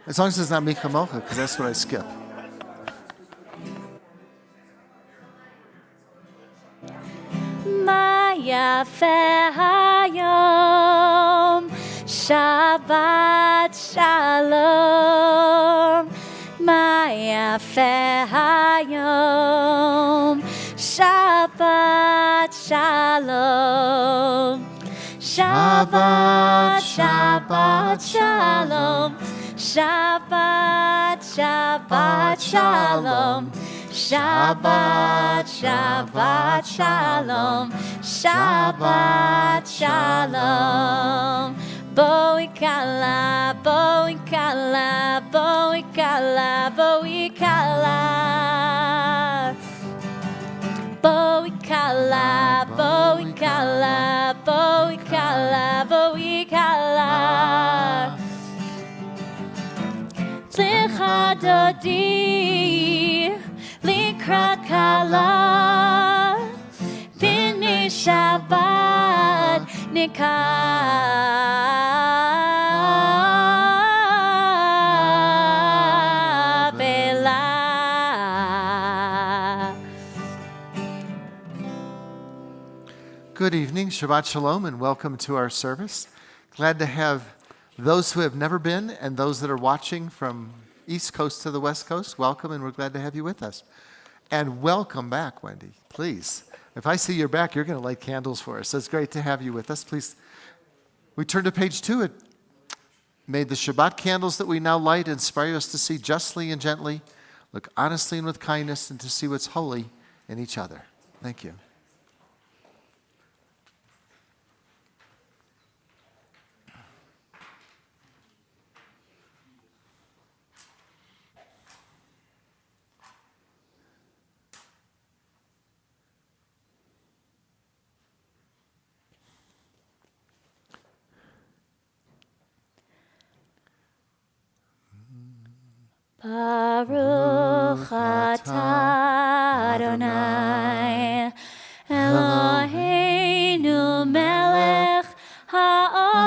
As long as it's not Mikamocha, because that's what I skip. Ma yafe hayom, Shabbat shalom. Ma yafe hayom, Shabbat shalom. Shabbat, Shabbat shalom. Shabbat, Shabbat shalom. Shabbat, Shabbat shalom. Shabbat shalom. Boikala, boikala, boikala, boikala. Boikala, boikala, boikala, boikala. Lecha dodi, likrat kala, b'nei Shabbat nikabela. Good evening, Shabbat Shalom, and welcome to our service. Glad to have those who have never been and those that are watching from East Coast to the West Coast. Welcome, and we're glad to have you with us. And welcome back, Wendy, please. If I see your back, you're going to light candles for us. So it's great to have you with us. Please, we turn to page 2. It made the Shabbat candles that we now light inspire us to see justly and gently, look honestly and with kindness, and to see what's holy in each other. Thank you. Baruch atah Adonai Eloheinu melech haolam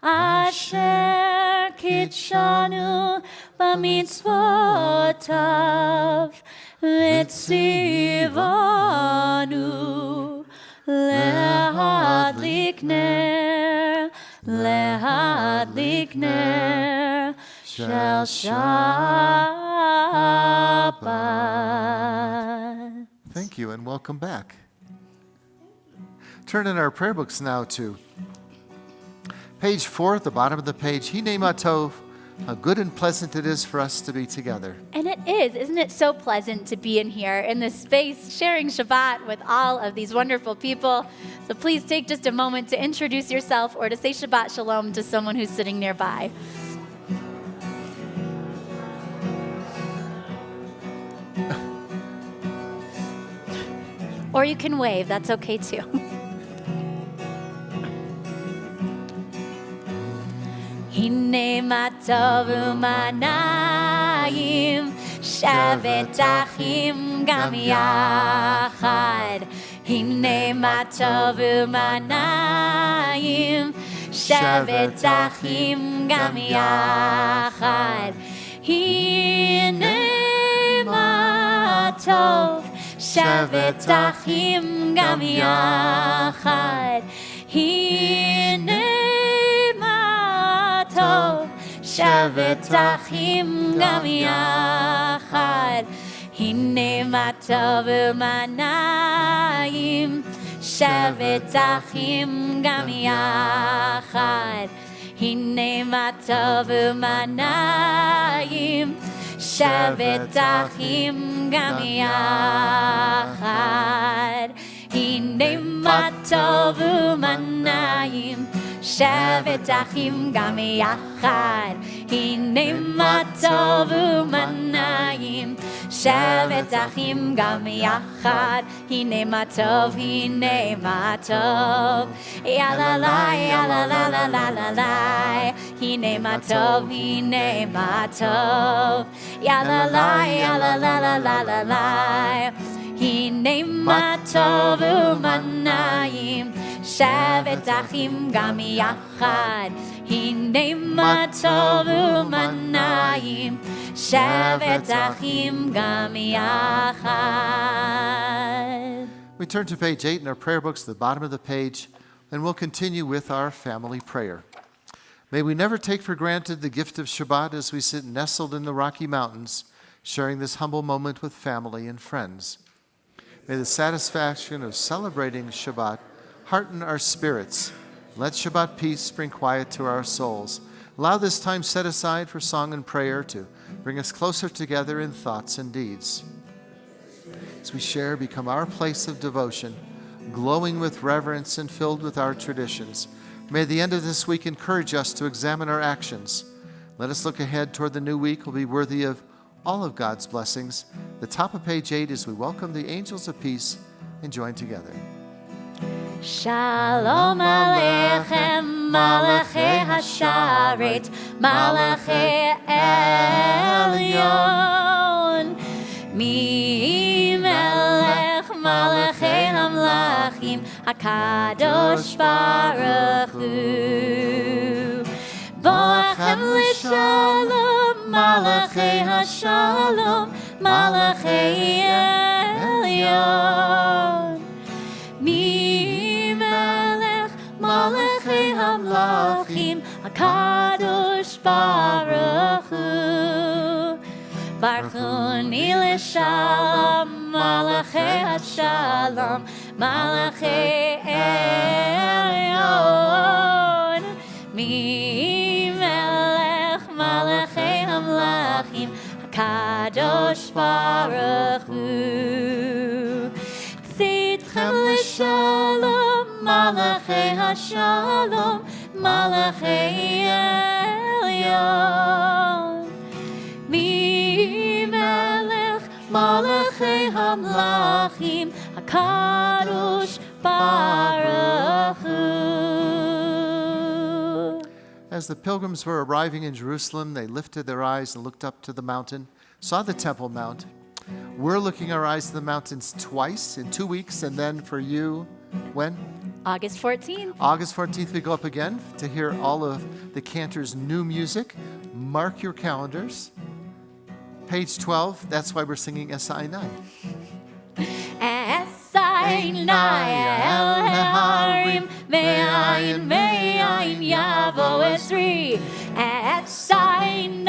asher kitshanu b'mitzvotav v'tzivanu lehadlik ner Lehadlik ner shel Shabbat. Thank you, and welcome back. Turn in our prayer books now to page 4 at the bottom of the page. Hinei ma tov, how good and pleasant it is for us to be together. And it is. Isn't it so pleasant to be in here in this space, sharing Shabbat with all of these wonderful people? So please take just a moment to introduce yourself or to say Shabbat Shalom to someone who's sitting nearby. Or you can wave. That's okay too. Hine ma tov u'manayim shevet achim gam yachad. Hine ma tov u'manayim shevet achim gam yachad. Hine ma tov shevet achim gam yachad. Hine tov shevet achim gam yachad. Hine ma tov u'manayim shevet achim gam yachad. Hine ma tov u'manayim shevet achim gam yachad. Hine ma tov u'manayim shevet achim gam yachad. Hine ma tov u'manayim shevet achim gam yachad. Hine ma tov, ya la la, ya la la la la la la. Hine ma tov, ya la la, ya la la la la la la. Hine ma tov u'manayim shevet achim gam yachad. הנה מה טוב ומה נעים, שבת אחים גם יחד. We turn to page 8 in our prayer books, the bottom of the page, and we'll continue with our family prayer. May we never take for granted the gift of Shabbat as we sit nestled in the Rocky Mountains, sharing this humble moment with family and friends. May the satisfaction of celebrating Shabbat hearten our spirits. Let Shabbat peace bring quiet to our souls. Allow this time set aside for song and prayer to bring us closer together in thoughts and deeds. As we share, become our place of devotion, glowing with reverence and filled with our traditions. May the end of this week encourage us to examine our actions. Let us look ahead toward the new week will be worthy of all of God's blessings. The top of page 8 as we welcome the angels of peace and join together. Shalom Aleichem, Malachei Hasharet, Malachei Elyon. Mi Melech Malachei Hamlachim, HaKadosh Baruch Hu. Boachem L'Shalom, Malachei Hashalom, Malachei Elyon. Mi Melech Malachei Hamlachim, HaKadosh Baruch Hu. Barchuni L'Shalom, Malachei Hashalom, Malachei Elyon. Mi Melech Malachei Hamlachim, HaKadosh Baruch Hu. Tzidchem L'Shalom, Malachei Hashalom, Malachei Elyon. Mi Melech Malachei Hamlachim, HaKadosh Baruch Hu. As the pilgrims were arriving in Jerusalem, they lifted their eyes and looked up to the mountain, saw the Temple Mount. We're looking our eyes to the mountains twice in 2 weeks, and then for you, when? August 14th. August 14th, we go up again to hear all of the Cantor's new music. Mark your calendars. Page 12, that's why we're singing Esainai. Esainai el harim, me'ayin me'ayin yavo Ezri. Esainai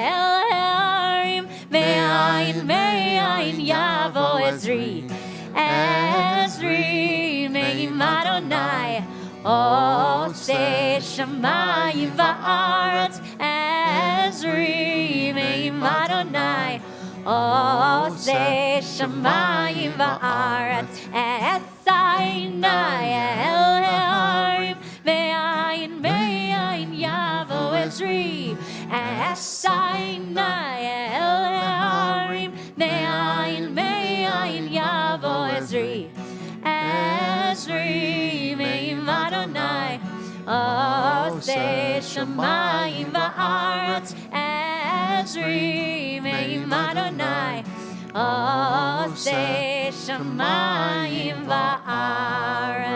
el harim, me'ayin me'ayin yavo Ezri. Ezri me'im Adonai, oseh shamayim va'aretz. Ezri me'im Adonai, oseh shamayim va'aretz. Esainai el harim, me'ayin me'ayin yavo Ezri. Esainai el harim, me'ayin me'ayin yavo Ezri. Ezri me'im Adonai, oseh shamayim va'aretz. Ezri me'im Adonai, oseh shamayim va'aretz.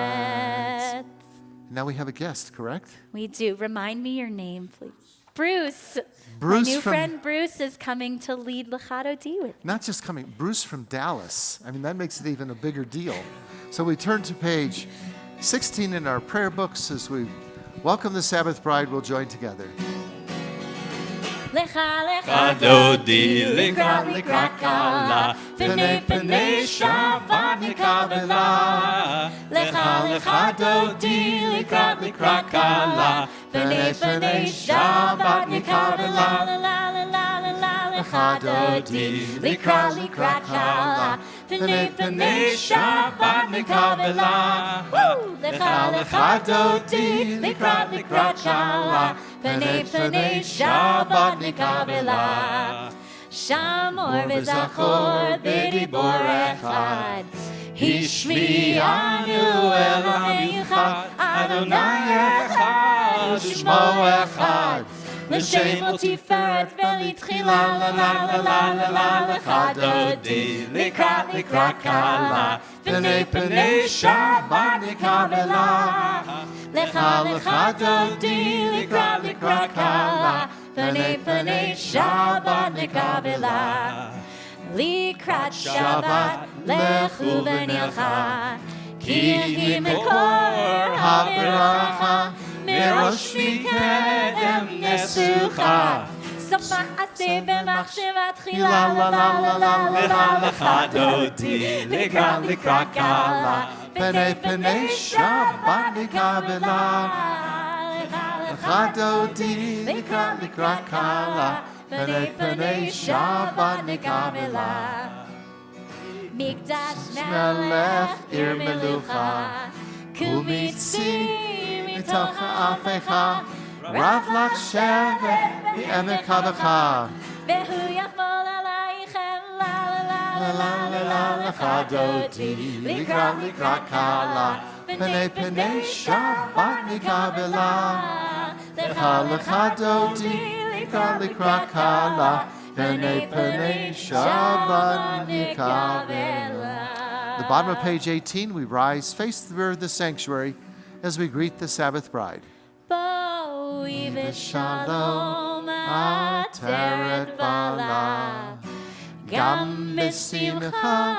Now we have a guest, correct? We do. Remind me your name, please. Bruce. Bruce My new from- friend Bruce is coming to lead L'Chadodi with me. Not just coming, Bruce from Dallas. I mean, that makes it even a bigger deal. So we turn to page 16 in our prayer books as we welcome the Sabbath bride. We'll join together. Chadodi likrat likrat kala, Pnei pnei Shabbat nikabela. Lecha dodi likrat likrat kala, Pnei pnei Shabbat nikabela. Lecha dodi likrat likrat kala, Pnei pnei Shabbat nikabela. Lecha dodi likrat likrat kala, Pnei pnei Shabbat nikabela. Shamor v'zachor b'dibor echad. Hishmi'anu Elohim echad, Adonai echad, Shmo echad. לשם ותפארת ולתחילה, לה לה לה לה לה לה לך דודי, לקראת קלה, פני פני שבת נקבלה. לך דודי, לקראת קלה, פני שבת נקבלה. לקראת שבת לכו ונלכה, כי היא מקור הברכה, מראש מקדם נסוכה. סוף מעשה במחשבה תחילה, לה לה לה לה לה לך דודי, לקראת קלה, פני שבת נקבלה. לך דודי, לקראת קלה, פני שבת נקבלה. מקדש מלך עיר מלוכה, קומי צי מתוך האפיכה, רב לך שבט מעמק הבכה. והוא יחמול עלייכם, לה לה לה לה לה לה לך דודי, לקראת קלה, פני שבת נקבלה. לך דודי, לקראת קלה, פני שבת נקבלה. The bottom of page 18, we rise, face the rear of the sanctuary as we greet the Sabbath bride. בואי ושלום עטרת בעלה, גם בשמחה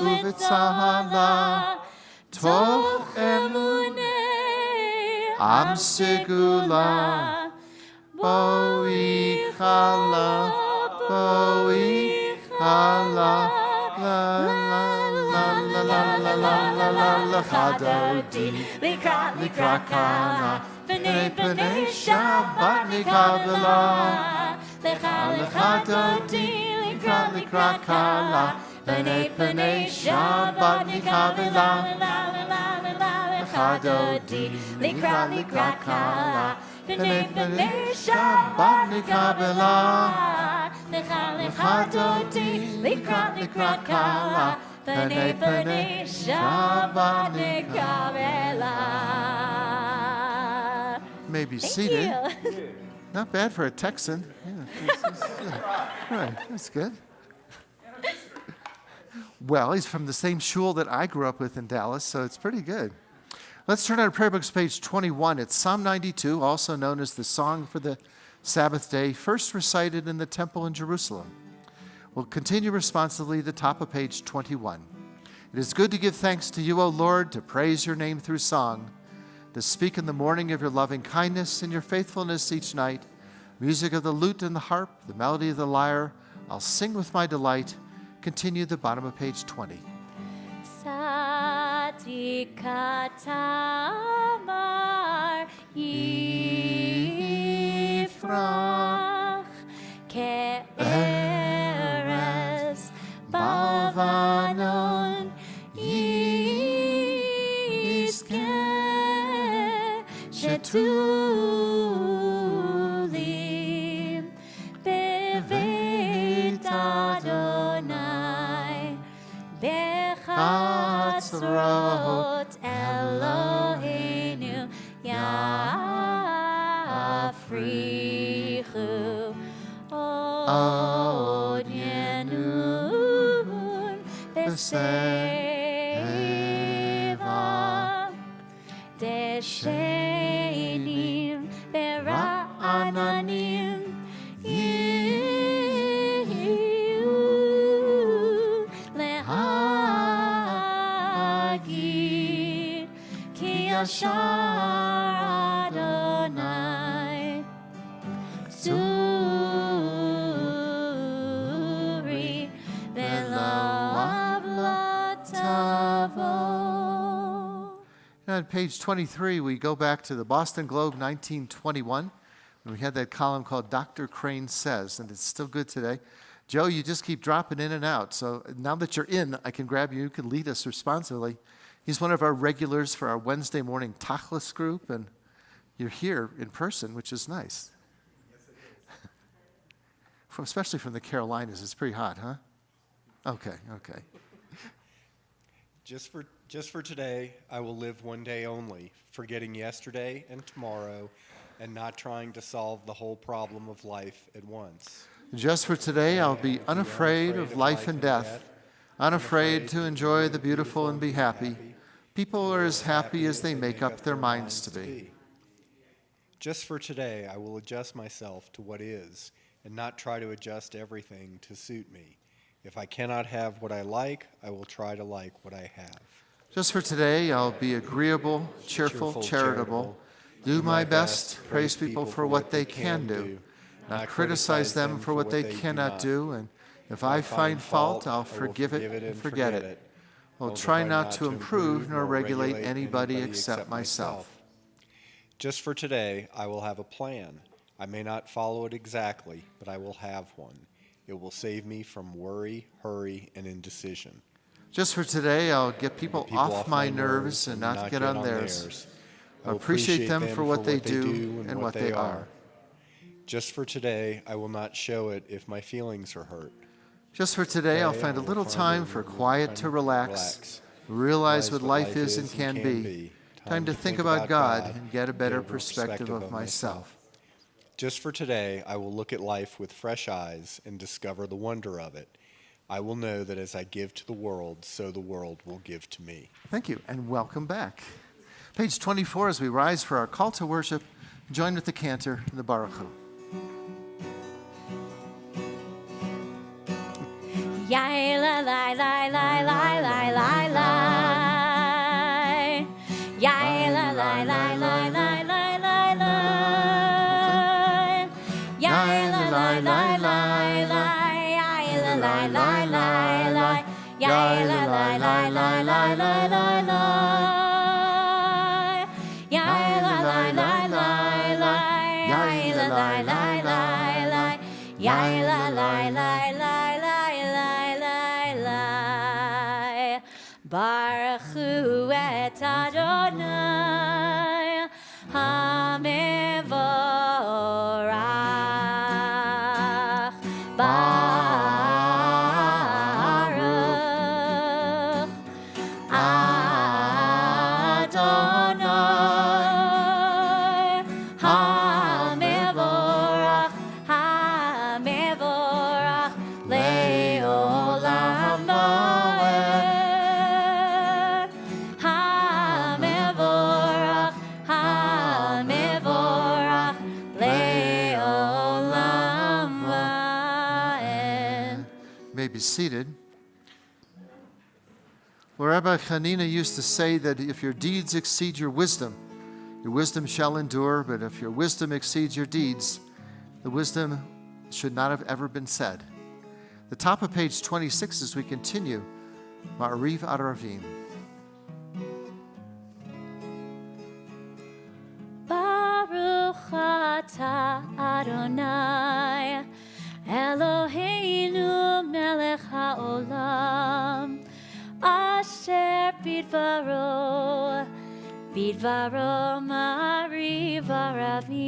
ובצהלה, תוך אמוני עם סגולה. בואי חלה, בואי חלה, לה לה לה לה לה לה לה לה לך דודי, לקראת קלה, פני שבת נקבלה. לך דודי, לקראת קלה, פני שבת נקבלה. לך דודי, לקראת קלה, פני שבת נקבלה. לך דודי, לקראת קלה, פני שבת נקבלה. May be Thank seated. you. Not bad for a Texan. Yeah, right, that's good. Well, he's from the same shul that I grew up with in Dallas, so it's pretty good. Let's turn our prayer books, page 21. It's Psalm 92, also known as the Song for the Sabbath Day, first recited in the temple in Jerusalem. We'll continue responsively at the top of page 21. It is good to give thanks to you, O Lord, to praise your name through song, to speak in the morning of your loving kindness and your faithfulness each night, music of the lute and the harp, the melody of the lyre. I'll sing with my delight. Continue the bottom of page 20. Satikatama yifrach ke'eres bavanon yizkeh shetulim beveit Adonai Chatzrot Eloheinu yafrichu od yenun b'seva deshenim bera'ananim Yashar Adonai Suri Velo Avlatavo. On page 23, we go back to the Boston Globe 1921, when we had that column called Dr. Crane Says, and it's still good today. Joe, you just keep dropping in and out, so now that you're in, I can grab you. You can lead us responsibly. He's one of our regulars for our Wednesday morning Tachlis group, and you're here in person, which is nice. Yes, it is. Especially from the Carolinas. It's pretty hot, huh? Okay. Just for today, I will live one day only, forgetting yesterday and tomorrow, and not trying to solve the whole problem of life at once. Just for today, I'll be unafraid of life and death, unafraid to enjoy the beautiful and be happy. People are as happy as they make up their minds to be. Just for today, I will adjust myself to what is and not try to adjust everything to suit me. If I cannot have what I like, I will try to like what I have. Just for today, I'll be agreeable, cheerful, charitable, do my best, praise people for what they can do, not criticize them for what they cannot do, and if I find fault, I'll forgive it and forget it. I'll try not to improve nor regulate anybody except myself. Just for today, I will have a plan. I may not follow it exactly, but I will have one. It will save me from worry, hurry, and indecision. Just for today, I'll get people off my nerves and not get on theirs. I appreciate them for what they do and what they are. Just for today, I will not show it if my feelings are hurt. Just for today, I'll find a little time for quiet to relax, realize what life is and can be, time to think about God and get a better perspective of myself. Just for today, I will look at life with fresh eyes and discover the wonder of it. I will know that as I give to the world, so the world will give to me. Thank you, and welcome back. Page 24, as we rise for our call to worship, join with the cantor in the Baruch Hu. Yai la la la la la la la la. Yai la la la la la la la la. Yai la la la la la. Yai la la la la la. Yai la la la la la la la la. Yai la la la la la. Yai la la la la la. Yai la la la la la. Baruch Hu et Adonai HaMevorach. Baruch Adonai HaMevorach. HaMevorach le'olam va'ed. Be seated. Well, Rabbi Hanina used to say that if your deeds exceed your wisdom shall endure, but if your wisdom exceeds your deeds, the wisdom should not have ever been said. The top of page 26 as we continue, Ma'ariv Aravim. Baruch atah Adonai Eloheinu melech haolam asher bidvaro ma'ariv aravim.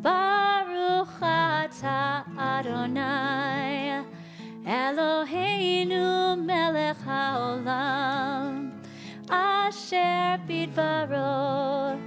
Baruch atah Adonai Eloheinu melech haolam asher bidvaro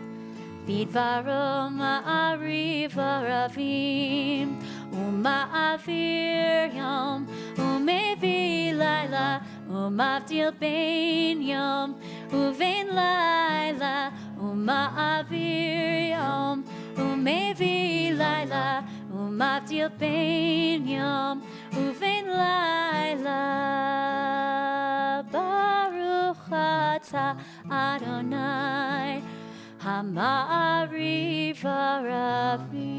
ma'ariv aravim uma'avir yom umevi laila umavdil bein yom uvein laila uma'avir yom umevi laila umavdil bein yom uvein laila. Baruch atah Adonai HaMa'ariv Aravim.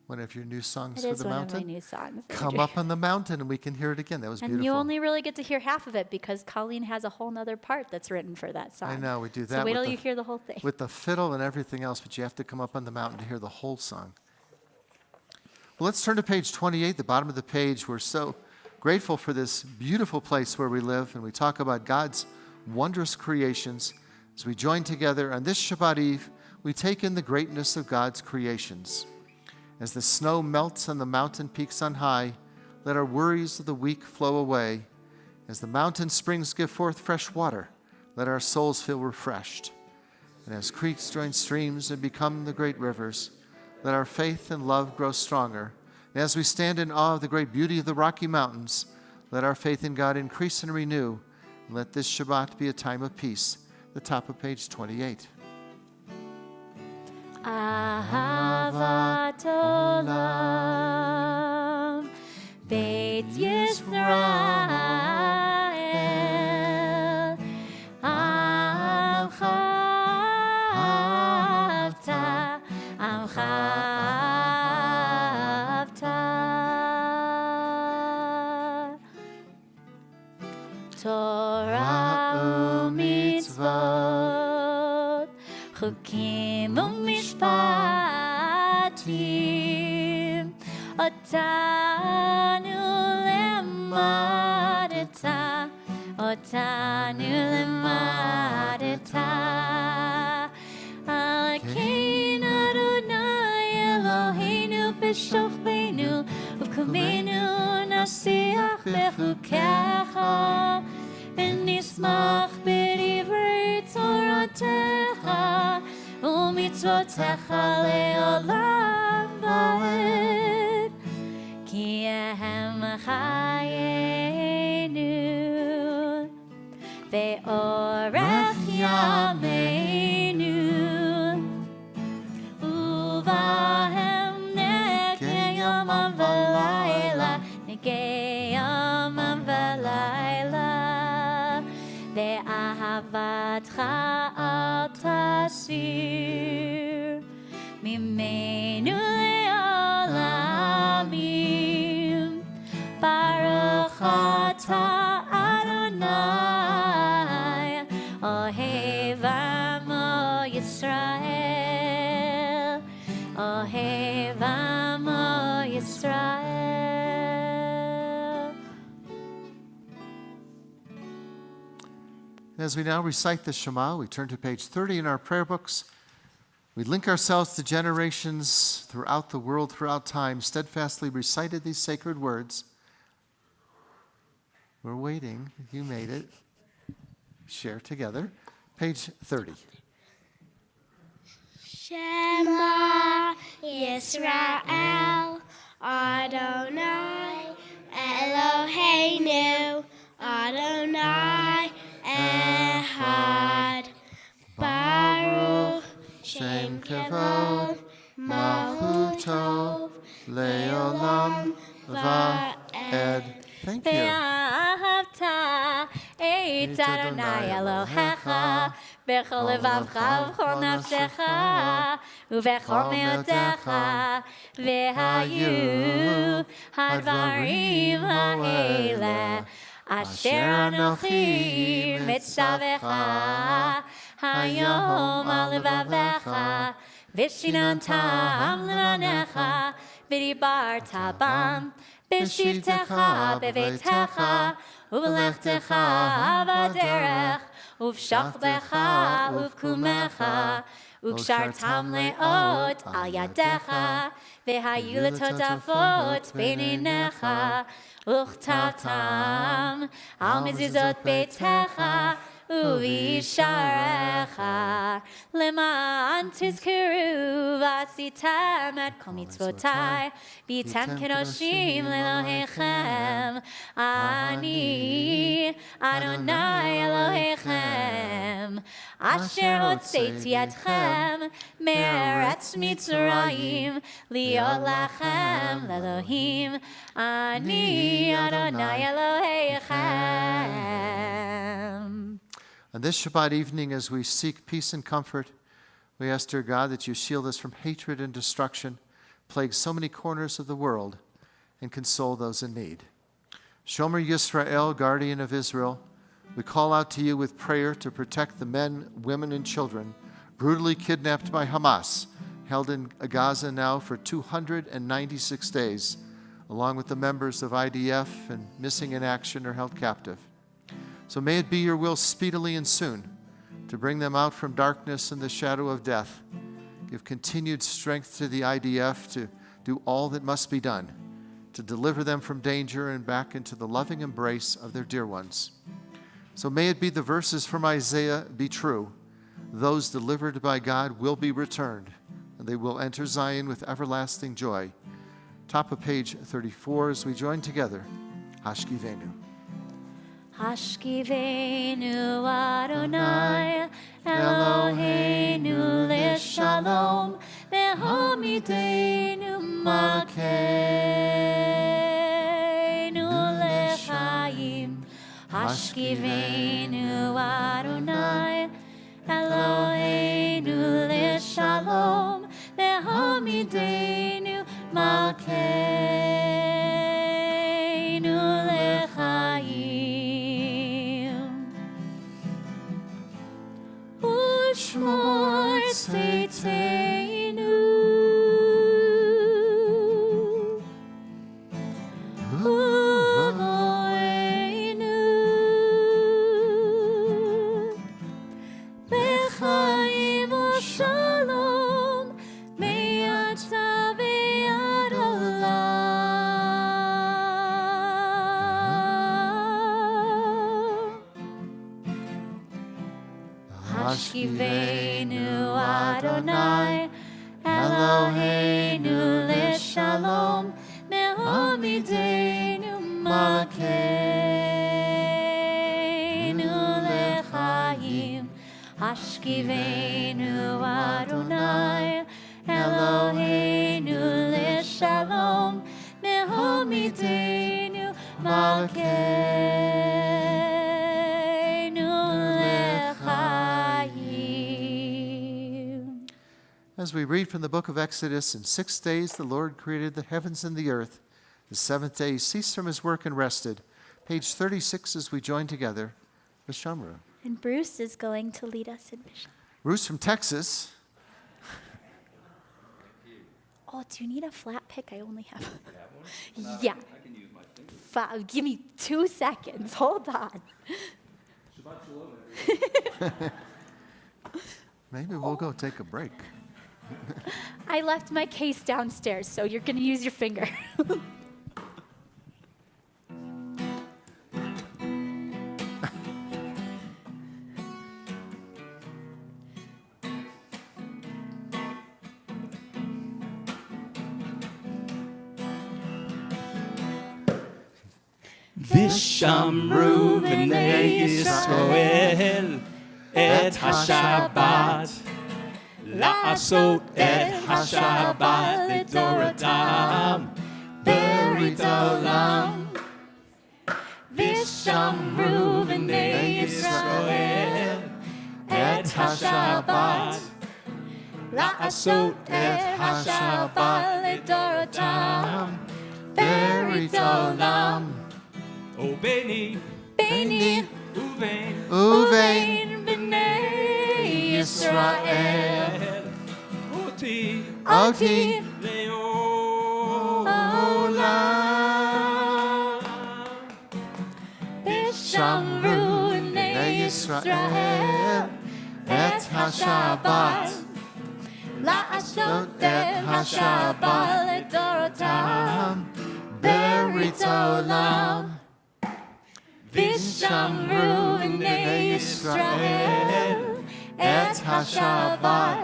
One of your new songs It for is the one mountain? of my new songs. Come up on the mountain and we can hear it again. That was And beautiful. you only really get to hear half of it because Colleen has a whole nother part that's written for that song. I know, we do that So wait with till the- you hear the whole thing. with the fiddle and everything else, but you have to come up on the mountain to hear the whole song. Well, let's turn to page 28, the bottom of the page. We're so grateful for this beautiful place where we live, and we talk about God's wondrous creations. As we join together on this Shabbat Eve, we take in the greatness of God's creations. As the snow melts on the mountain peaks on high, let our worries of the week flow away. As the mountain springs give forth fresh water, let our souls feel refreshed. And as creeks join streams and become the great rivers, let our faith and love grow stronger. And as we stand in awe of the great beauty of the Rocky Mountains, let our faith in God increase and renew. And let this Shabbat be a time of peace. The top of page 28. Ahavat olam, Beit Yisrael, Amcha avta, Amcha avta. Torah u'mitzvot, Chukim u'mishpatim, Otanu lemadeta, Otanu lemadeta. Alkeinu Adonai Eloheinu b'shochbeinu, U'kumenu nasiach bechukecha, V'nismach b'divrei Toratecha, U'mitzvotecha le'olam va'ed. Ki ehem chayenu, ve'orech yameinu, uvahem negei yomam v'layla, negei yomam v'layla. Ve'ahavatcha al tasir, mimenu le'olamim. Baruch atah Adonai, Ohev amo Yisrael, Ohev amo Yisrael. As we now recite the Shema, we turn to page 30 in our prayer books. We link ourselves to generations throughout the world, throughout time, steadfastly recited these sacred words. We're waiting. You made it. Share together. Page 30. Shema Yisrael, Adonai Eloheinu, Adonai Echad. Baruch Shem Kavod, Malchuto, Leolam Va'ed. Thank you. Ve'ahavta et Adonai Elohecha, bechol levavcha v'chol nafshecha, u'vechol me'otecha, ve'hayu hadvarim ha'ele, asher anochi mitzavecha, hayom al levavecha, v'shinantam levanecha, v'dibarta bam, B'shivtecha bevetecha, u'belechtecha b'derech, u'v'shachbecha u'v'kumecha, u'kshartam le'ot al yadecha, v'hayu letotafot b'neinecha, u'chtavtam al mezuzot beitecha, u'visharecha, leman tizkeru v'asitem et kol mitzvotai, v'yitem kedoshim le'elohechem, ani Adonai Elohechem, asher hotzeiti etchem me'eretz Mitzrayim, liot lachem le'elohim, ani Adonai Elohechem. On this Shabbat evening, as we seek peace and comfort, we ask, dear God, that you shield us from hatred and destruction, plague so many corners of the world, and console those in need. Shomer Yisrael, guardian of Israel, we call out to you with prayer to protect the men, women, and children brutally kidnapped by Hamas, held in Gaza now for 296 days, along with the members of IDF and missing in action or held captive. So may it be your will speedily and soon to bring them out from darkness and the shadow of death. Give continued strength to the IDF to do all that must be done to deliver them from danger and back into the loving embrace of their dear ones. So may it be the verses from Isaiah be true. Those delivered by God will be returned, and they will enter Zion with everlasting joy. Top of page 34 as we join together. Hashkivenu. Hashkivenu Adonai Eloheinu leshalom Behamidenu malkeinu lechaim. Hashkivenu Adonai Eloheinu leshalom Behamidenu malkeinu lechaim. Ushmor tzitzeinu uvoenu lechaim ushalom me'ata ve'ad olam. Hashkivenu Adonai Eloheinu leshalom Me'amidenu malkeinu lechaim. Hashkivenu Adonai Eloheinu leshalom Me'amidenu malkeinu lechaim. As we read from the book of Exodus, in 6 days the Lord created the heavens and the earth. The seventh day he ceased from his work and rested. Page 36 as we join together with Shamru. And Bruce is going to lead us in mission. Bruce from Texas. Oh, do you need a flat pick? I only have. Yeah. I can use my finger. Give me 2 seconds. Hold on. Maybe we'll go take a break. I left my case downstairs, so you're going to use your finger. Vishamru v'nei Yisrael et HaShabbat La'asot et HaShabbat L'Toratam Berit Olam. Vishamru v'nei Yisrael et HaShabbat La'asot et HaShabbat L'Toratam Berit Olam. O Beni, Beini, Uvein, Uvein B'nai Yisrael, Oti, Oti Leolam. Vishamru v'nei Yisrael, et HaShabbat, La'asot et HaShabbat L'Dorotam, Berit Olam. Vishamru v'nei Yisrael, et HaShabbat,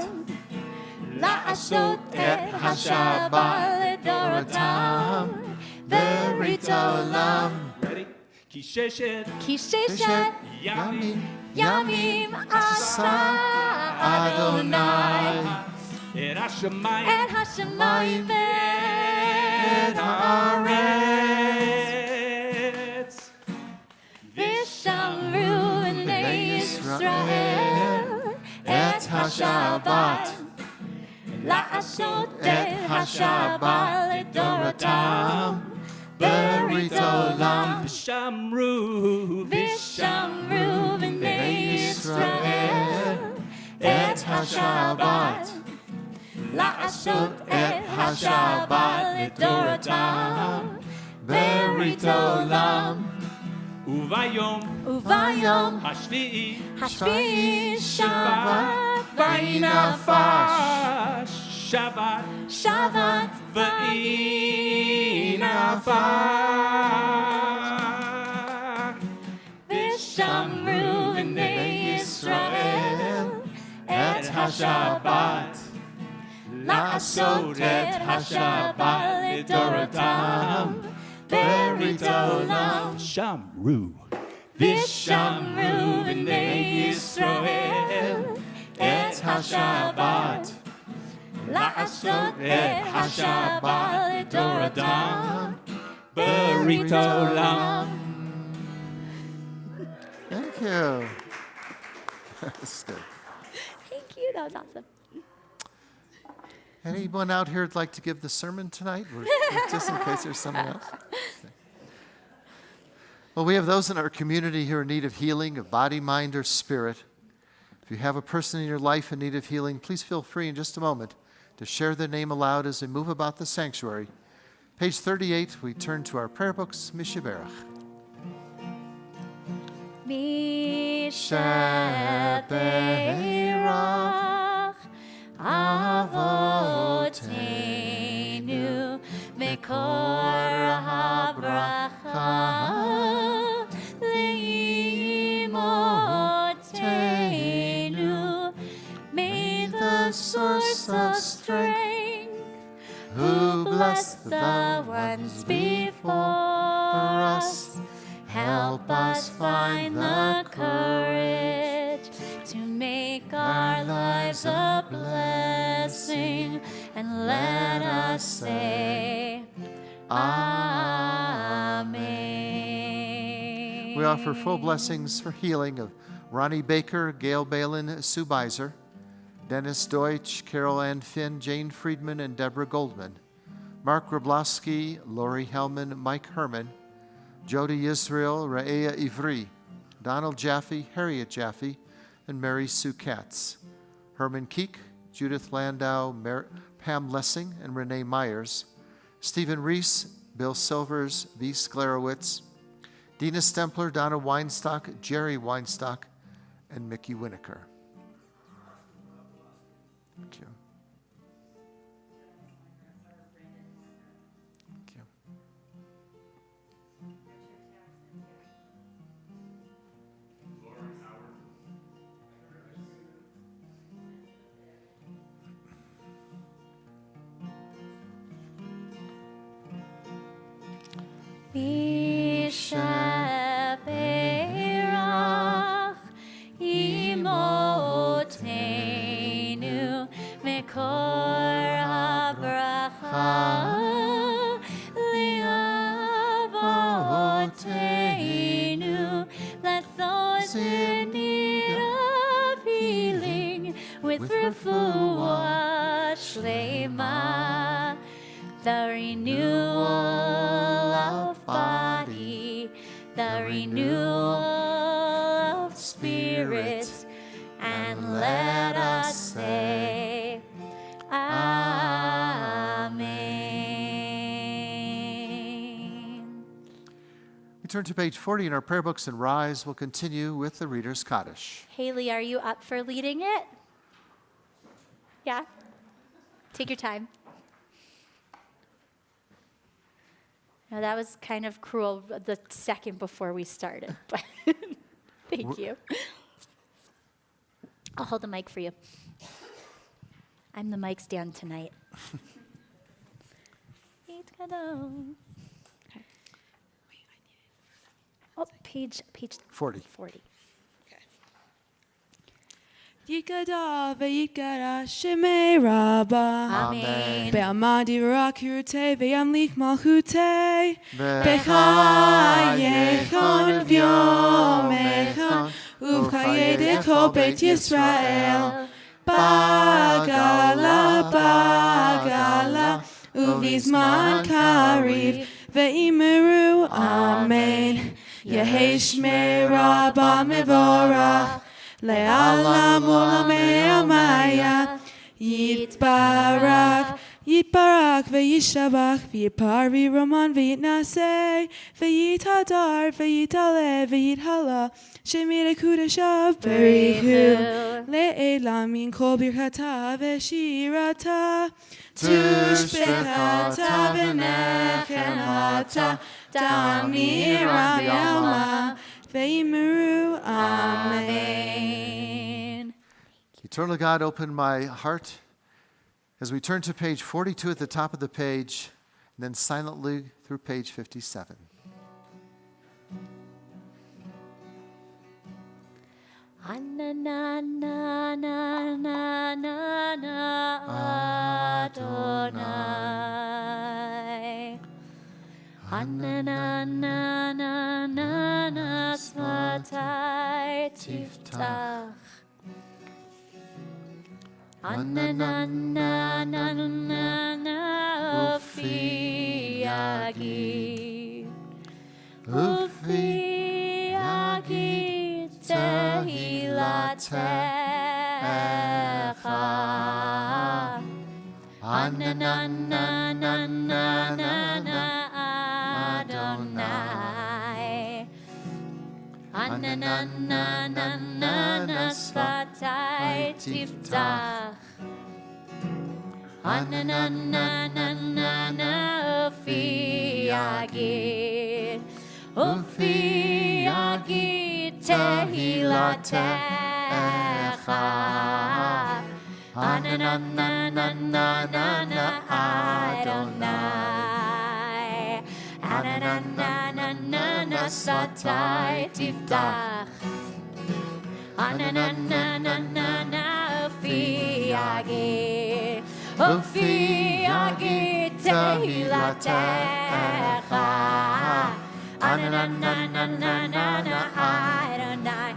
La'asot et HaShabbat L'Dorotam, Berit Olam. Ready? Kisheshet, Ki sheshet Yamim, yamim asa Adonai, Et Hashemayim, et Hashemayim et Haaretz. Vishamru v'nei Yisrael, et HaShabbat, La'asot et HaShabbat L'Dorotam, Berit Olam. Vishamru, Vishamru v'nei Yisrael, et HaShabbat, La'asot et HaShabbat L'Dorotam, Berit Olam. Uvayom, Uvayom Hashvi'i, Hashvi'i Shabbat v'inafash, Shabbat, Shabbat v'inafash. Vishamru השבת, לעשות את השבת לדורותם, ברית עולם. שמרו ושמרו בני ישראל את השבת, לעשות את השבת לדורותם, ברית עולם. Thank you. That's good. Thank you. That was awesome. Anyone out here would like to give the sermon tonight? Just in case there's someone else. Well, we have those in our community who are in need of healing of body, mind, or spirit. If you have a person in your life in need of healing, please feel free in just a moment to share their name aloud as we move about the sanctuary. Page 38, we turn to our prayer books, Mishaberach. Mishaberach Avotenu Mekor HaBracha Leimotenu. May the source of strength, who blessed the ones before us, help us find the courage to make our lives a blessing, and let us say, Amen. We offer full blessings for healing of Ronnie Baker, Gail Balin, Sue Beiser, Dennis Deutsch, Carol Ann Finn, Jane Friedman, and Deborah Goldman, Mark Grabowski, Lori Hellman, Mike Herman, Jody Israel, Raea Ivri, Donald Jaffe, Harriet Jaffe, and Mary Sue Katz, Herman Keek, Judith Landau, Pam Lessing, and Renee Myers, Stephen Reese, Bill Silvers, V. Sklarowitz, Dina Stempler, Donna Weinstock, Jerry Weinstock, and Mickey Winokur. Thank you. Thank you. Mishaberach Imotenu Mekor HaBracha Leavotenu. Bless those in need of healing with refuah shlema, the renewal of body, the renewal of spirit, and let us say, Amen. We turn to page 40 in our prayer books and rise. We'll continue with the Reader's Kaddish. Haley, are you up for leading it? Yeah? Take your time. No, that was kind of cruel the second before we started, but thank you. I'll hold the mic for you. I'm the mic stand tonight. Oh, page 40. 40. Yikada ve'yikara shemei rabba. Amen. Be'amadi v'rakirute ve'yamlik malchute. Bechayechon v'yomechon uv'chayedeko beit Yisrael. Bagala, bagala, uvizman kariv ve'imeru. Amen. Yehi shmei rabba mevorach. Le'alam ulamei amaya. Yitbarak, yitbarak ve'yishabach ve'yipar v'yiroman ve'yitnaseh ve'yithadar ve'yitale ve'yithala shemira kudashav berihu le'elam min kol birchata ve'shirata tushbechata v'nechemata damira yama ve'yimeru. Amen. Eternal God, open my heart as we turn to page 42 at the top of the page, and then silently through page 57. Adonai. Ananana svatai tiftach. Ananana ufi yagi. Ufi yagi tehilatecha. Ananana Adonai. Ananana svatai tiftach. Ananana ufi yagid. Ufi yagid tehilatecha. Ananana Adonai. Ananana svatai tiftach. Ananana ufi yagid. Ufi yagid tehilatecha. Ananana Adonai.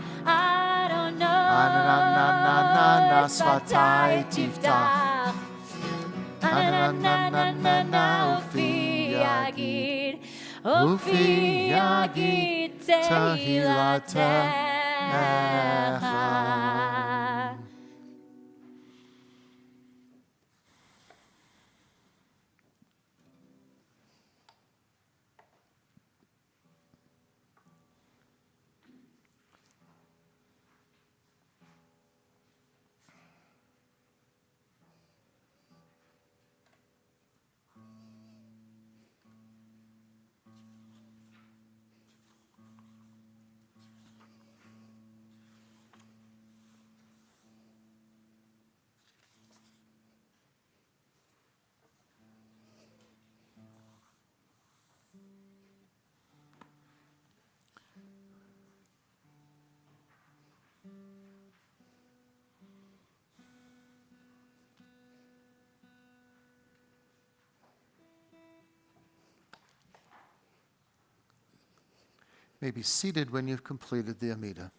Ananana svatai tiftach. Ananana ufi yagid. Ufi yagid tehilatecha. May be seated when you've completed the Amida.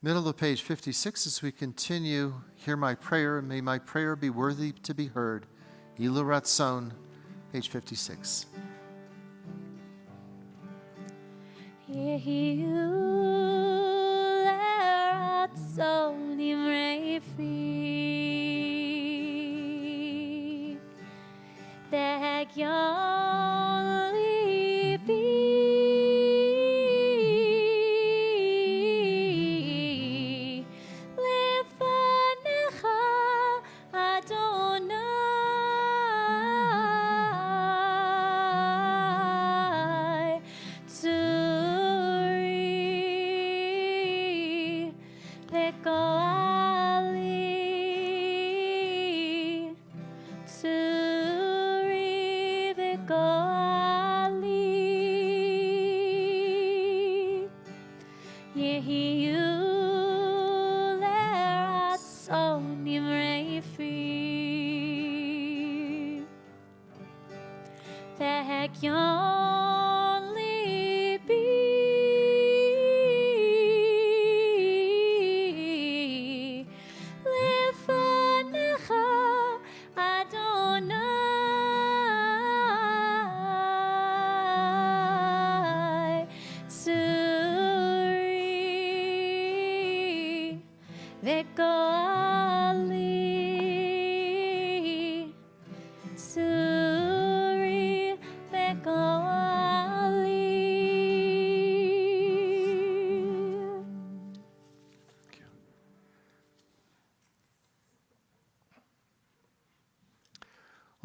Middle of page 56 as we continue, hear my prayer, and may my prayer be worthy to be heard. Ilu Ratzon, page 56. Yehiyu leratzon imrei fi Tehegyon libi lefanecha Adonai Tzuri v'goali Tzuri v'goali Yehiyu leratzon imrei fi Tehegyon libi lefanecha Adonai Tzuri v'goali Tzuri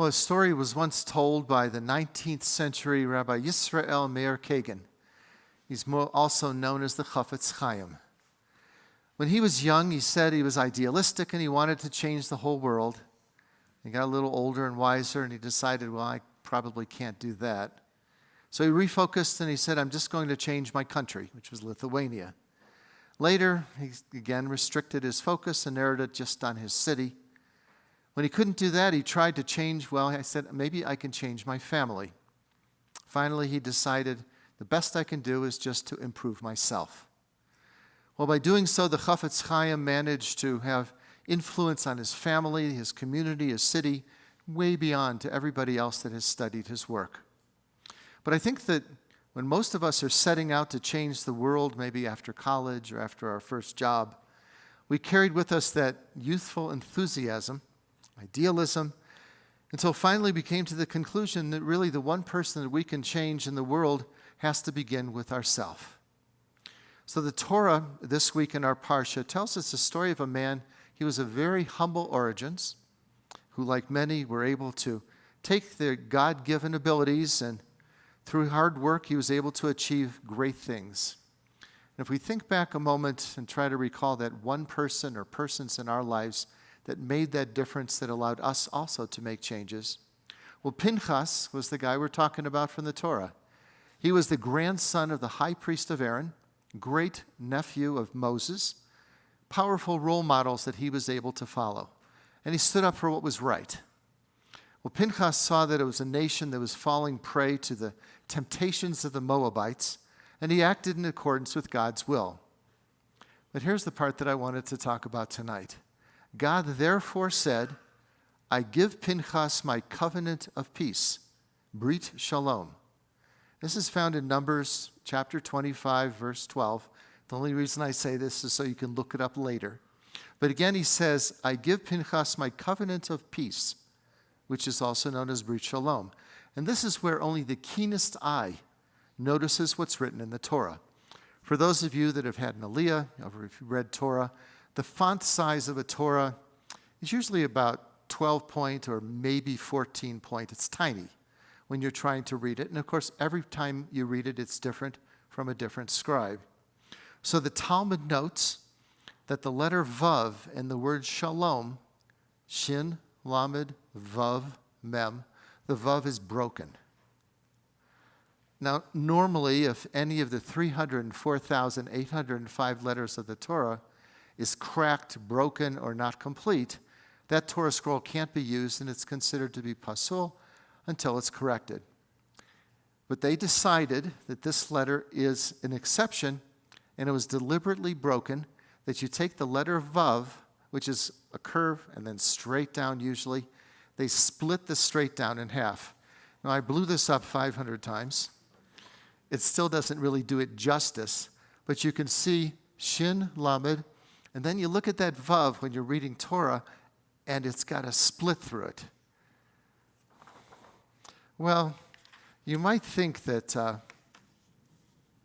Well, a story was once told by the 19th century Rabbi Yisrael Meir Kagan. He's also known as the Chafetz Chaim. When he was young, he said he was idealistic and he wanted to change the whole world. He got a little older and wiser and he decided, well, I probably can't do that. So he refocused and he said, I'm just going to change my country, which was Lithuania. Later, he again restricted his focus and narrowed it just on his city. When he couldn't do that, he tried to change, well, I said, maybe I can change my family. Finally, he decided, the best I can do is just to improve myself. Well, by doing so, the Chafetz Chaim managed to have influence on his family, his community, his city, way beyond to everybody else that has studied his work. But I think that when most of us are setting out to change the world, maybe after college or after our first job, we carried with us that youthful enthusiasm, idealism, until finally we came to the conclusion that really the one person that we can change in the world has to begin with ourselves. So the Torah this week in our Parsha tells us the story of a man. He was of very humble origins, who like many were able to take their God-given abilities and through hard work he was able to achieve great things. And if we think back a moment and try to recall that one person or persons in our lives that made that difference that allowed us also to make changes, well, Pinchas was the guy we're talking about from the Torah. He was the grandson of the high priest of Aaron, great nephew of Moses, powerful role models that he was able to follow. And he stood up for what was right. Well, Pinchas saw that it was a nation that was falling prey to the temptations of the Moabites, and he acted in accordance with God's will. But here's the part that I wanted to talk about tonight. God therefore said, I give Pinchas my covenant of peace, Brit Shalom. This is found in Numbers chapter 25, verse 12. The only reason I say this is so you can look it up later. But again, he says, I give Pinchas my covenant of peace, which is also known as Brit Shalom. And this is where only the keenest eye notices what's written in the Torah. For those of you that have had an Aliyah, or if you read Torah, the font size of a Torah is usually about 12 point or maybe 14 point. It's tiny when you're trying to read it. And of course, every time you read it, it's different from a different scribe. So the Talmud notes that the letter Vav in the word Shalom, Shin, Lamed, Vav, Mem, the Vav is broken. Now, normally, if any of the 304,805 letters of the Torah is cracked, broken, or not complete, that Torah scroll can't be used and it's considered to be pasul until it's corrected. But they decided that this letter is an exception and it was deliberately broken, that you take the letter Vav, which is a curve and then straight down usually, they split the straight down in half. Now, I blew this up 500 times. It still doesn't really do it justice, but you can see Shin, Lamed, and then you look at that Vav when you're reading Torah, and it's got a split through it. Well, you might think that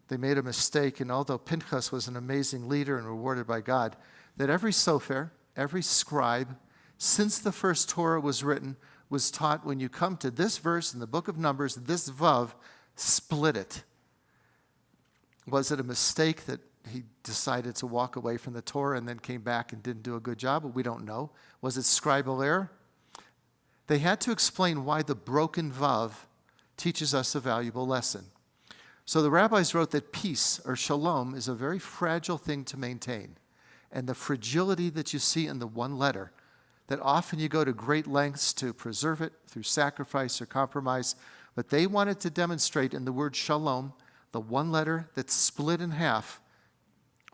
they made a mistake, and although Pinchas was an amazing leader and rewarded by God, that every sofer, every scribe, since the first Torah was written, was taught when you come to this verse in the book of Numbers, this Vav, split it. Was it a mistake that he decided to walk away from the Torah and then came back and didn't do a good job? We don't know. Was it scribal error? They had to explain why the broken Vav teaches us a valuable lesson. So the rabbis wrote that peace, or shalom, is a very fragile thing to maintain. And the fragility that you see in the one letter, that often you go to great lengths to preserve it through sacrifice or compromise, but they wanted to demonstrate in the word shalom, the one letter that's split in half,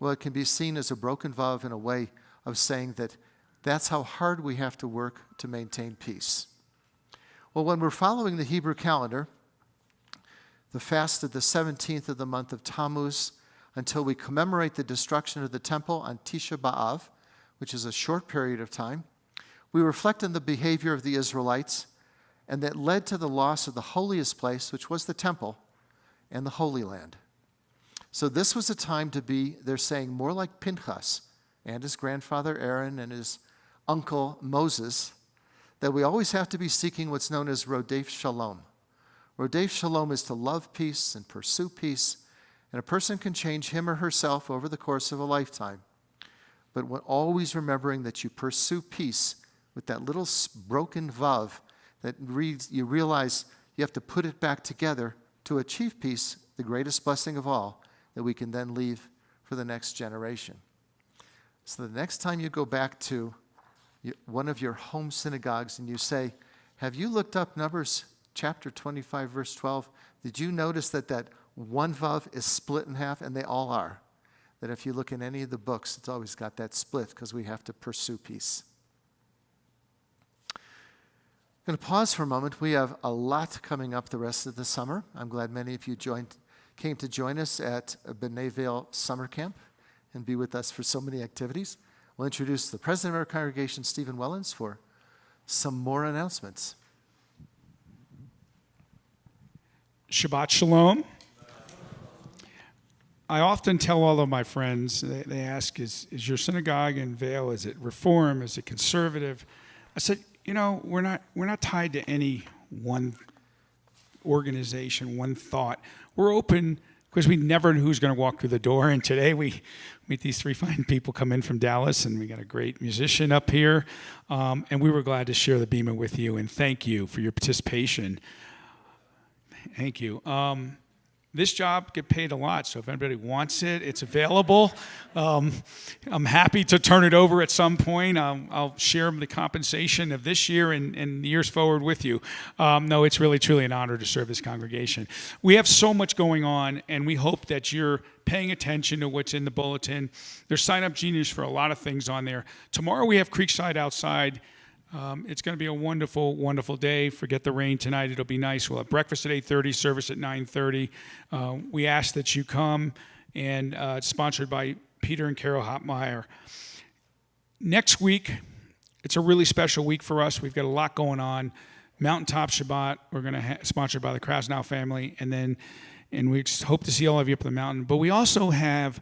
well, it can be seen as a broken Vav in a way of saying that that's how hard we have to work to maintain peace. Well, when we're following the Hebrew calendar, the fast of the 17th of the month of Tammuz, until we commemorate the destruction of the temple on Tisha B'Av, which is a short period of time, we reflect on the behavior of the Israelites, and that led to the loss of the holiest place, which was the temple, and the Holy Land. So this was a time to be, they're saying, more like Pinchas and his grandfather Aaron and his uncle Moses, that we always have to be seeking what's known as Rodef Shalom. Rodef Shalom is to love peace and pursue peace, and a person can change him or herself over the course of a lifetime. But always remembering that you pursue peace with that little broken vav that you realize you have to put it back together to achieve peace, the greatest blessing of all, that we can then leave for the next generation. So the next time you go back to one of your home synagogues and you say, have you looked up Numbers chapter 25, verse 12? Did you notice that one vav is split in half? And they all are. That if you look in any of the books, it's always got that split because we have to pursue peace. I'm going to pause for a moment. We have a lot coming up the rest of the summer. I'm glad many of you came to join us at Vail Summer Camp and be with us for so many activities. We'll introduce the president of our congregation, Stephen Wellens, for some more announcements. Shabbat Shalom. I often tell all of my friends, they ask, is your synagogue in Vail, is it Reform, is it conservative? I said, we're not tied to any one organization, one thought. We're open because we never knew who's going to walk through the door. And today we meet these three fine people come in from Dallas, and we got a great musician up here. And we were glad to share the Bema with you, and thank you for your participation. Thank you. This job get paid a lot, so if anybody wants it, it's available. I'm happy to turn it over at some point. I'll share the compensation of this year and years forward with you. No, it's really, truly an honor to serve this congregation. We have so much going on, and we hope that you're paying attention to what's in the bulletin. There's sign-up genius for a lot of things on there. Tomorrow we have Creekside Outside. It's going to be a wonderful, wonderful day. Forget the rain tonight. It'll be nice. We'll have breakfast at 8:30, service at 9:30. We ask that you come, and it's sponsored by Peter and Carol Hopmeyer. Next week, it's a really special week for us. We've got a lot going on. Mountaintop Shabbat, we're going to sponsored by the Krasnow family, and we just hope to see all of you up on the mountain. But we also have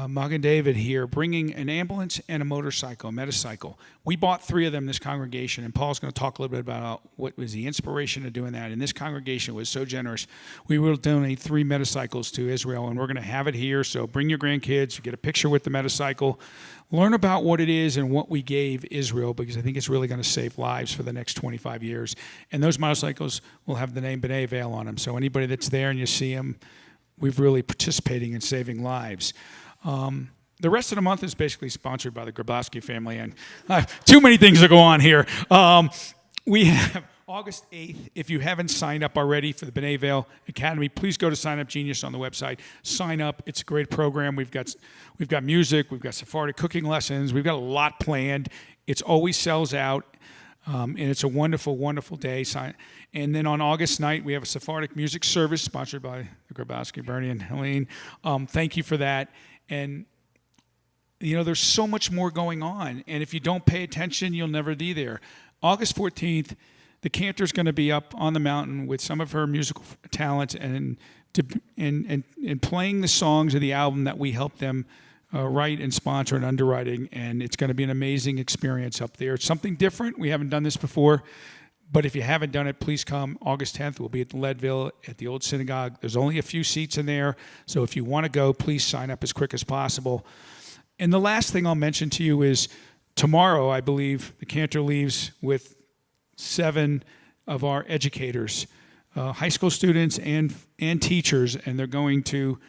Magen David here bringing an ambulance and a motorcycle, a metacycle. We bought 3 of them in this congregation, and Paul's going to talk a little bit about what was the inspiration of doing that. And this congregation was so generous. We will donate 3 metacycles to Israel, and we're going to have it here. So bring your grandkids, get a picture with the metacycle, learn about what it is and what we gave Israel, because I think it's really going to save lives for the next 25 years. And those motorcycles will have the name B'nai Vail on them. So anybody that's there and you see them, we've really participating in saving lives. The rest of the month is basically sponsored by the Grabowski family, and too many things to go on here. We have August 8th. If you haven't signed up already for the B'nai Vail Academy, please go to Sign Up Genius on the website. Sign up. It's a great program. We've got music. We've got Sephardic cooking lessons. We've got a lot planned. It always sells out, and it's a wonderful, wonderful day. And then on August night, we have a Sephardic music service sponsored by the Grabowski, Bernie, and Helene. Thank you for that. And, there's so much more going on. And if you don't pay attention, you'll never be there. August 14th, the cantor's going to be up on the mountain with some of her musical talent and playing the songs of the album that we helped them write and sponsor and underwriting. And it's going to be an amazing experience up there. It's something different. We haven't done this before. But if you haven't done it, please come. August 10th, we'll be at the Leadville at the old synagogue. There's only a few seats in there. So if you want to go, please sign up as quick as possible. And the last thing I'll mention to you is tomorrow, I believe, the cantor leaves with 7 of our educators, high school students and teachers, and they're going to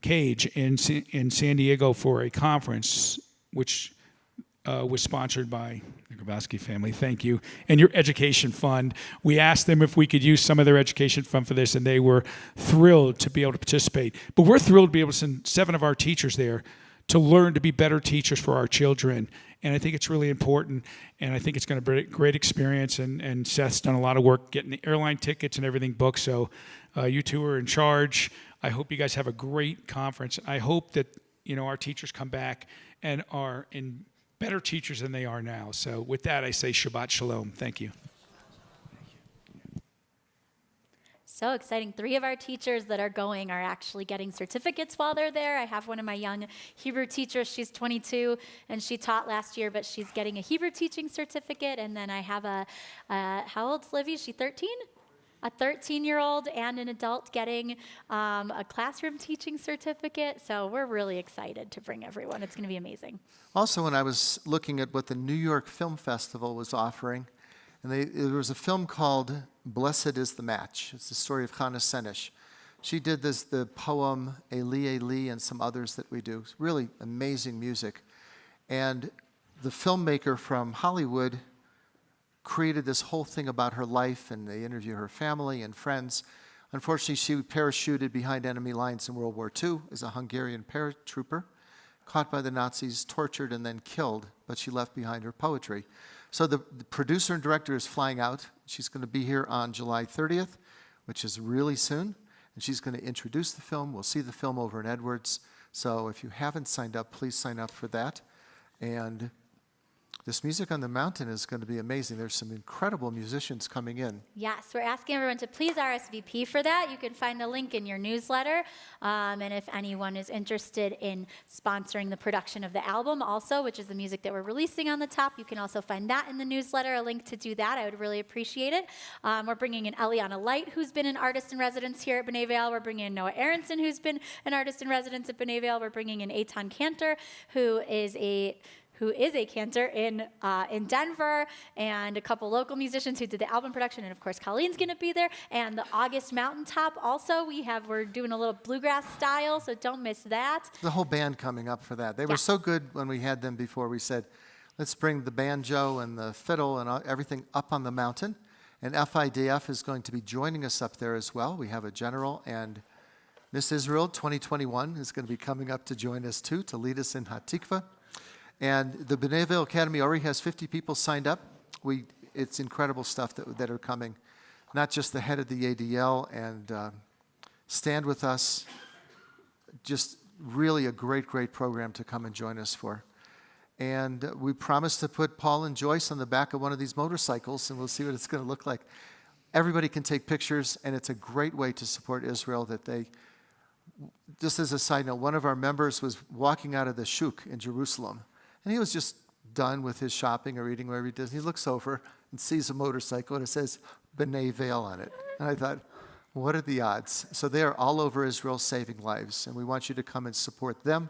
Cage in San Diego for a conference, which was sponsored by the Grabowski family. Thank you. And your education fund. We asked them if we could use some of their education fund for this, and they were thrilled to be able to participate. But we're thrilled to be able to send 7 of our teachers there to learn to be better teachers for our children. And I think it's really important, and I think it's going to be a great experience. And Seth's done a lot of work getting the airline tickets and everything booked, so you two are in charge. I hope you guys have a great conference. I hope that our teachers come back and are in better teachers than they are now. So with that, I say Shabbat Shalom. Thank you. So exciting. 3 of our teachers that are going are actually getting certificates while they're there. I have one of my young Hebrew teachers. She's 22, and she taught last year, but she's getting a Hebrew teaching certificate. And then I have how old's Livy? Is she 13? A 13-year-old and an adult getting a classroom teaching certificate. So we're really excited to bring everyone. It's going to be amazing. Also, when I was looking at what the New York Film Festival was offering, and there was a film called Blessed is the Match. It's the story of Chana Senesh. She did the poem Eli Eli and some others that we do. It's really amazing music. And the filmmaker from Hollywood created this whole thing about her life, and they interview her family and friends. Unfortunately, she parachuted behind enemy lines in World War II as a Hungarian paratrooper, caught by the Nazis, tortured, and then killed, but she left behind her poetry. So the producer and director is flying out. She's going to be here on July 30th, which is really soon, and she's going to introduce the film. We'll see the film over in Edwards. So if you haven't signed up, please sign up for that. And this Music on the Mountain is going to be amazing. There's some incredible musicians coming in. Yes, we're asking everyone to please RSVP for that. You can find the link in your newsletter. And if anyone is interested in sponsoring the production of the album also, which is the music that we're releasing on the top, you can also find that in the newsletter, a link to do that. I would really appreciate it. We're bringing in Eliana Light, who's been an artist in residence here at B'nai Vail. We're bringing in Noah Aronson, who's been an artist in residence at B'nai Vail. We're bringing in Eitan Cantor, who is a cantor in Denver, and a couple local musicians who did the album production, and of course Colleen's going to be there, and the August Mountaintop also. We're doing a little bluegrass style, so don't miss that. The whole band coming up for that. They were so good when we had them before. We said, let's bring the banjo and the fiddle and everything up on the mountain, and FIDF is going to be joining us up there as well. We have a general, and Miss Israel 2021 is going to be coming up to join us too, to lead us in Hatikva. And the B'nai Vail Academy already has 50 people signed up. It's incredible stuff that are coming. Not just the head of the ADL and Stand With Us. Just really a great, great program to come and join us for. And we promised to put Paul and Joyce on the back of one of these motorcycles, and we'll see what it's going to look like. Everybody can take pictures, and it's a great way to support Israel that they... Just as a side note, one of our members was walking out of the shuk in Jerusalem, and he was just done with his shopping or eating wherever he does. He looks over and sees a motorcycle, and it says B'nai Vail on it. And I thought, what are the odds? So they are all over Israel saving lives, and we want you to come and support them.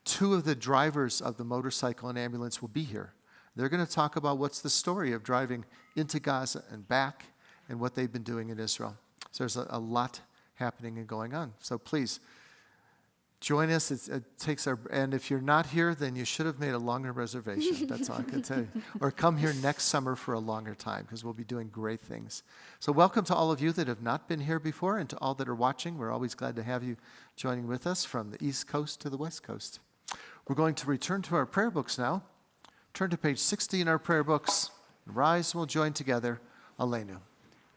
2 of the drivers of the motorcycle and ambulance will be here. They're going to talk about what's the story of driving into Gaza and back and what they've been doing in Israel. So there's a lot happening and going on. So please, join us. And if you're not here, then you should have made a longer reservation. That's all I can tell you. Or come here next summer for a longer time, because we'll be doing great things. So welcome to all of you that have not been here before, and to all that are watching. We're always glad to have you joining with us from the East Coast to the West Coast. We're going to return to our prayer books now. Turn to page 60 in our prayer books. Rise and we'll join together. Aleinu.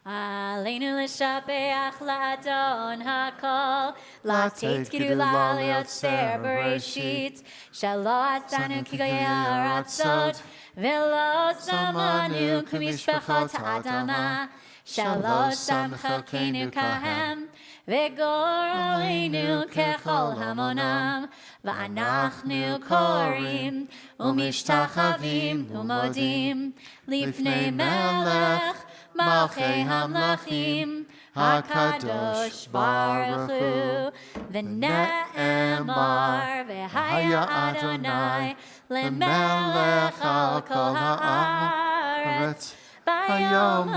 Aleinu l'shabeach la'adon hakol, la'teit gidula li'otzer bereshit, shelo asanu ki goyei ha'aratzot, velo samanu k'mishpachot ha'adama, shelo sam chalkeinu kahem, וגורלנו ככל המונם, ואנחנו קוראים ומשתחווים ומודים לפני מלך מלכי המלכים הקדוש ברוך הוא, ונאמר והיה אדוני למלך על כל הארץ ביום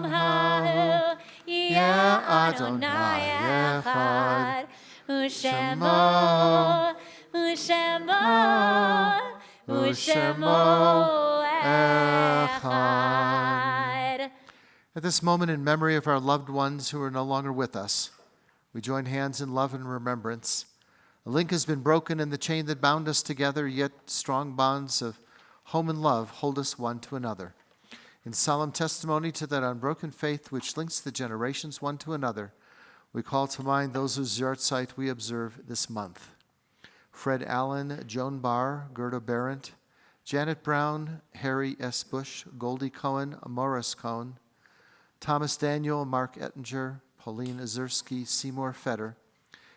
ההוא יהיה אדוני אחד, ושמו אחד. At this moment, in memory of our loved ones who are no longer with us, we join hands in love and remembrance. A link has been broken in the chain that bound us together, yet strong bonds of home and love hold us one to another. In solemn testimony to that unbroken faith which links the generations one to another, we call to mind those whose yahrzeit we observe this month. Fred Allen, Joan Barr, Gerda Berendt, Janet Brown, Harry S. Bush, Goldie Cohen, Morris Cohn, Thomas Daniel, Mark Ettinger, Pauline Azursky, Seymour Fetter,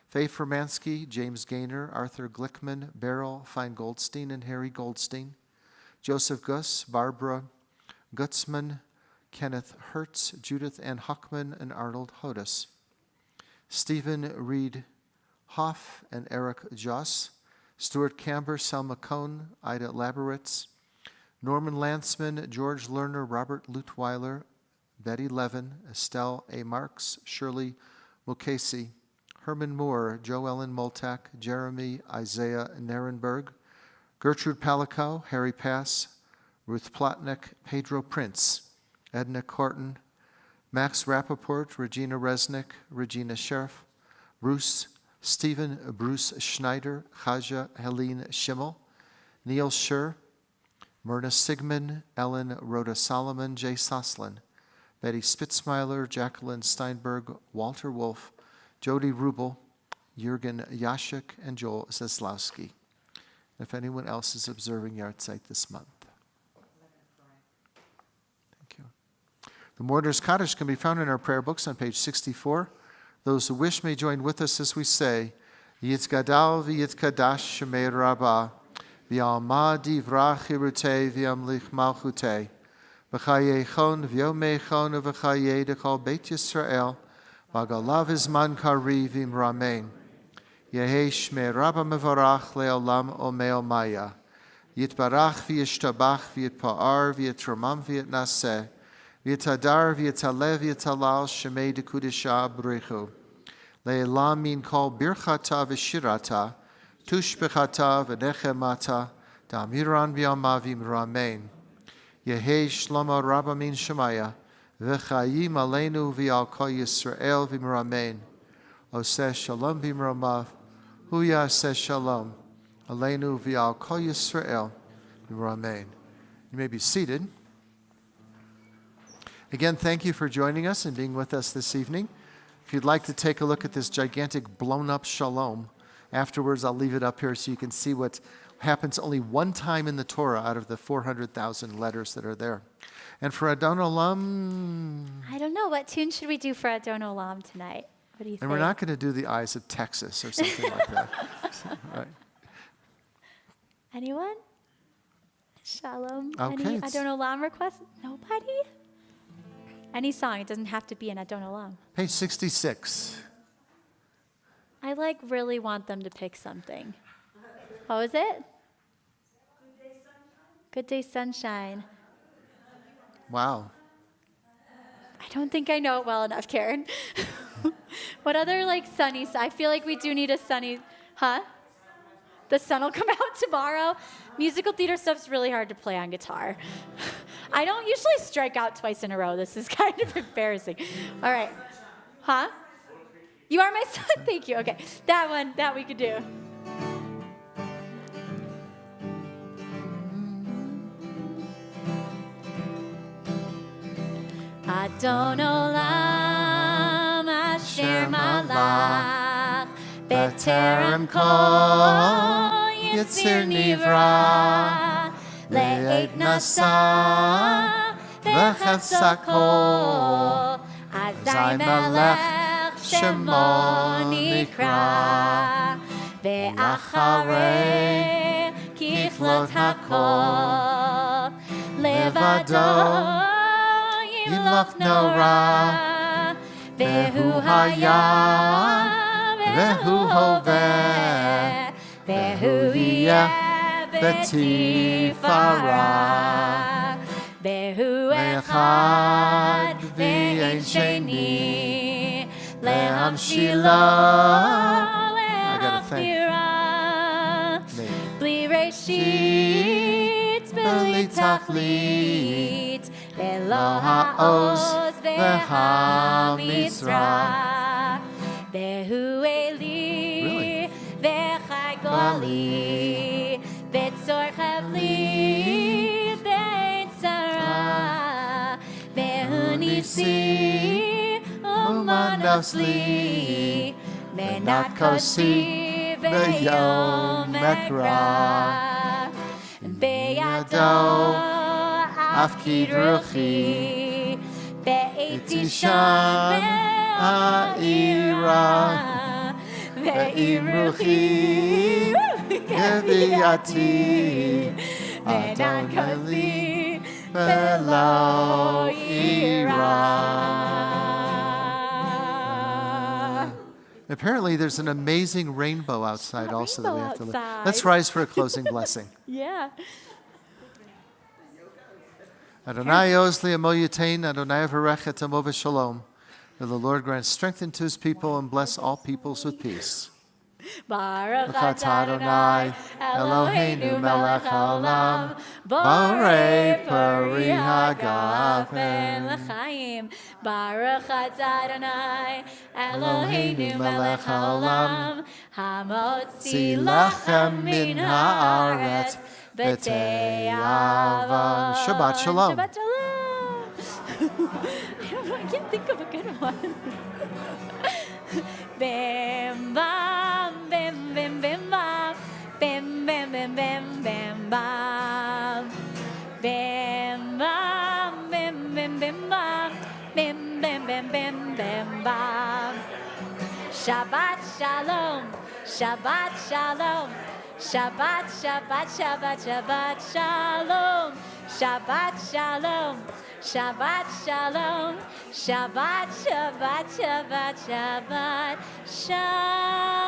Faye Fermansky, James Gaynor, Arthur Glickman, Beryl Fine Goldstein, and Harry Goldstein, Joseph Guss, Barbara Gutzman, Kenneth Hertz, Judith Ann Huckman, and Arnold Hodis, Stephen Reed Hoff and Eric Joss, Stuart Camber, Selma Cohn, Ida Laboritz, Norman Lantzman, George Lerner, Robert Lutweiler, Betty Levin, Estelle A. Marks, Shirley Mukasey, Herman Moore, Joe Ellen Moltak, Jeremy Isaiah Narenberg, Gertrude Palicow, Harry Pass, Ruth Plotnick, Pedro Prince, Edna Corton, Max Rappaport, Regina Resnick, Regina Sheriff, Bruce, Stephen Bruce Schneider, Haja Helene Schimmel, Neil Scher, Myrna Sigmund, Ellen Rhoda Solomon, Jay Soslin, Betty Spitzmeiler, Jacqueline Steinberg, Walter Wolf, Jody Rubel, Jürgen Yashik, and Joel Zeslowski. If anyone else is observing Yahrzeit this month. Thank you. The Mourner's Kaddish can be found in our prayer books on page 64. Those who wish may join with us as we say, Yitzgadal v'yitzkadash shemei rabbah, v'alma divrach hirutei v'amlich malchutei, v'chayechon v'yomechon v'chayei dekol Beit Yisrael, v'agalav izman kari v'imramein. Yehi shmei rabba mevarach le'olam omeo maya. Yitbarach v'yishtabach v'yitpa'ar v'yitramam v'yitnaseh. V'yitadar v'yitaleh v'yitalal shemei dekudisha b'rechu. Le'elam min kol birchata v'shirata, tushbechata v'nechemata, da'amiran v'yama v'imramein. Yehi shlomo rabba min shemaya, v'chayim aleinu v'al kol Yisrael v'imramein. Oseh shalom v'imramav, hu yaseh shalom, aleinu v'al kol Yisrael v'imramein. You may be seated. Again, thank you for joining us and being with us this evening. If you'd like to take a look at this gigantic blown-up shalom, afterwards I'll leave it up here so you can see what happens only one time in the Torah out of the 400,000 letters that are there. And for Adon Olam... I don't know. What tune should we do for Adon Olam tonight? What do you think? And we're not going to do the Eyes of Texas or something like that. Right. Anyone? Shalom? Okay, Any it's- Adon Olam requests? Nobody? Any song. It doesn't have to be an Adon Olam. Page 66. I really want them to pick something. What was it? Good Day Sunshine. Wow. I don't think I know it well enough, Karen. What other sunny? I feel like we do need a sunny, huh? The sun will come out tomorrow. Musical theater stuff's really hard to play on guitar. I don't usually strike out twice in a row. This is kind of embarrassing. All right. Huh? You are my son? Thank you. Okay. That one, that we could do. Adon Olam Asher Malach B'terem Kol Yitzir Nivra Le'et Nasa V'chafsako Azai Melech Shemo Nikra Ve'acharei Kichlot HaKol Levado Yimloch no ra, vehu haya, vehu hoveh, vehu yeh betifara, vehu echad v'ein sheni, lehamshila, lehamchira, bli reshit, bli tachlit, Velo ha'oz v'ha'mitzrah Vehu eli v'chai goli V'tzor chavli v'tzara Vehu nisi u'manasli Menat kosi v'yom ekra Beyado Afkid ruchi, ותישן העירה, ואמרוכי גביעתי, אדוני לי ולא יירא. Apparently, there's an amazing rainbow outside also that we have to look. Let's rise for a closing blessing. Yeah. Adonai oz li'amo yitain, Adonai avarech et amo v'shalom. May the Lord grant strength unto his people and bless all peoples with peace. Baruch Atah Adonai, Eloheinu melech haolam, borei pari hagafen l'chaim. Baruch atah Adonai, Eloheinu melech haolam, hamotzi lachem min haaretz b'tei avon. Shabbat shalom. Shabbat shalom. I can't think of a good one. Bim bam, bim bim bim bam, bim bim bim bim bim bam, bim bam, bim bim bim bam, bim bim bim bim bim bam. Shabbat shalom, Shabbat shalom, Shabbat Shabbat Shabbat Shabbat shalom, Shabbat shalom. Shabbat shalom, Shabbat, Shabbat, Shabbat, Shabbat, Shalom.